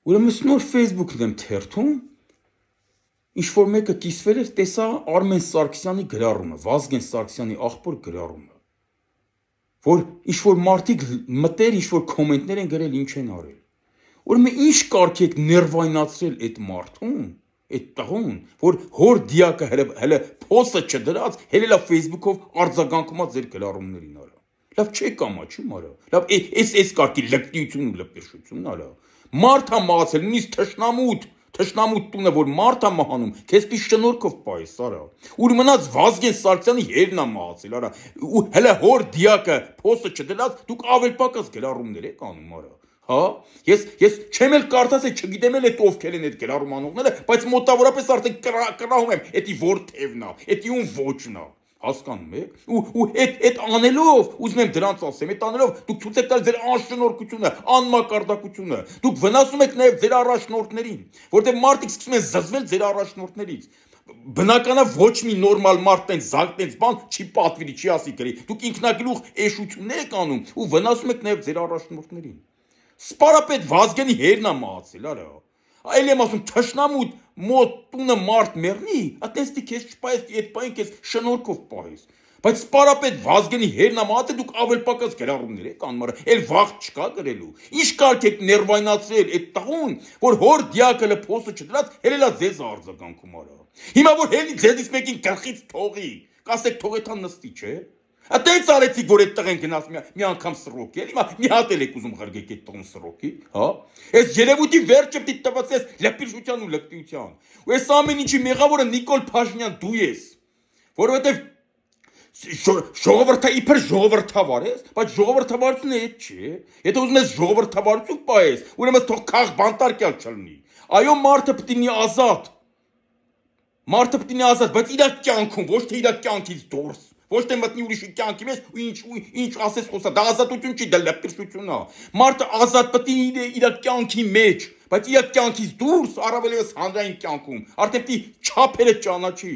Ուրեմն նոր Facebook-ն եմ թերթում, ինչ-որ մեկը կիսվել էր, տեսա Արմեն Սարգսյանի գրառումը, Վազգեն Սարգսյանի աղբոր գրառումը, որ ինչ-որ մարդիկ մտեր, ինչ-որ կոմենտներ են գրել, ինչ են արել։ Ուրեմն ինչ կարգ եք ներվայնացրել այդ մարդուն, այդ տղուն, որ հոր դիակը հələ փոստը չդրած, հելելա Facebook-ով արձագանքումա ձեր գրառումներին արա։ Լավ չէ կամաչում արա։ Լավ էս կարգի լկտիություն ու լպեշություն արա։ Մարդ է մահացել, նույնիսկ թշնամուտ տունը, որ մարդ է մահանում, քեզպի շնորհքով պայես արա։ Ուր մնաց Վազգեն Սարգսյանի հերն է մահացել արա։ Ու հələ հոր դիակը փոստը չդրած, դուք ավել պակաս գրառումներ եք անում արա։ Հա, ես չեմ էլ կարդաց, չգիտեմ էլ այդ ովքեր են այդ գրառում անողները, բայց մոտավորապես արդեն կրահում եմ, էդի որ թևն է, էդի ուն ոչն է, հասկանում եք։ Ու այդ անելով, ուզում եմ դրանց ասեմ, այդ անելով դուք ցույց եք տալ ձեր անշնորհքությունը, անմակարդակությունը։ Դուք վնասում եք նաև ձեր առաջնորդներին, որտեղ մարդիկ սկսում են զզվել ձեր առաջնորդներից։ Բնականա ոչ մի նորմալ մարդ տենց զակ տենց բան չի պատվիրի, չի ասի գրի։ Դուք ինքնագլուխ էշություններ եք անում ու վնասում եք նաև ձեր առաջնորդներին։ Սպարապետ Վազգենի հերն է մահացել, արա։ Այլ եմ ասում, թշնամուտ մոտ տունը մարդ մեռնի, այտենստի քեզ չպայես, այդ պայն քեզ շնորհքով պայես։ Բայց սպարապետ Վազգենի հերն է մահացել, դուք ավել պակաս գրառումներ եք անում, արա, էլ վաղ չկա գրելու։ Ինչ կարգ եք ներվայնացրել այդ տղուն, որ հոր դիակը փոստը չդրած, հելելա ձեզ արձագանքում արա։ Հիմա որ հելի ձեզից մեկին գլխից թողի, կասեք թողեթան նստի, չէ։ Այտենց արեցիք, որ այդ տղեն գնաց մի անգամ սրոքի, հիմա մի հատ էլ եք ուզում ղրգեք այդ տղուն սրոքի, հա։ Այս երևույթի վերջը պիտի տված ես լպիրջության ու լկտիության։ Ու այս ամեն ինչի մեղավորը Նիկոլ Փաշինյան դու ես, որովհետև ժողովրդի իբր ժողովրդավար ես, բայց ժողովրդավարությունը այդ չէ։ Եթե ուզում ես ժողովրդավարություն պայես, ուրեմն թող քաղ բանտարկյալ չլինի։ Այո, մարդը պիտի լինի ազատ։ Մարդը պիտի լինի ազատ, բայց իր կյանքում, ոչ թե իր կյանքից դուրս։ Ոչ թե մտնի ուրիշի կյանքի մեջ ու ինչ ասես խոսա, դա ազատություն չի, դա լպիրջություն է։ Մարդը ազատ պետք է իր կյանքի մեջ, բայց իր կյանքից դուրս, առավել ևս հանրային կյանքում, արդեն պետք է չափերը ճանաչի։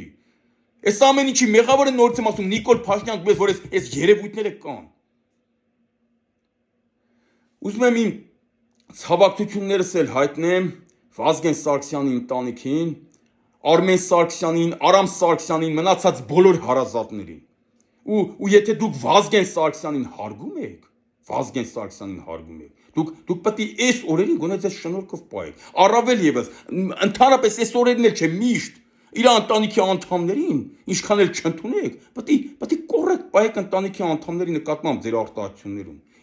Այս ամեն ինչի մեղավորը նորից եմ ասում, Նիկոլ Փաշինյան, դու ես, որ այս երևույթները կան։ Ուզում եմ իմ ցավակցություններս էլ հայտնեմ Վազգեն Սարգսյանի ընտանիքին, Արմեն Սարգսյանին, Արամ Սարգսյանին, մնացած բոլոր հարազատներին։ Ու եթե դուք Վազգեն Սարգսյանին հարգում եք, դուք պետք է այս օրերին գոնե ձեզ շնորհքով պայեք։ Առավել ևս, ընդհանրապես այս օրերին էլ չէ, միշտ իր ընտանիքի անդամներին, ինչքան էլ չընդունեք, պետք է կոռեկտ պայեք ընտանիքի անդամների նկատմամբ ձեր արտահայտություններում։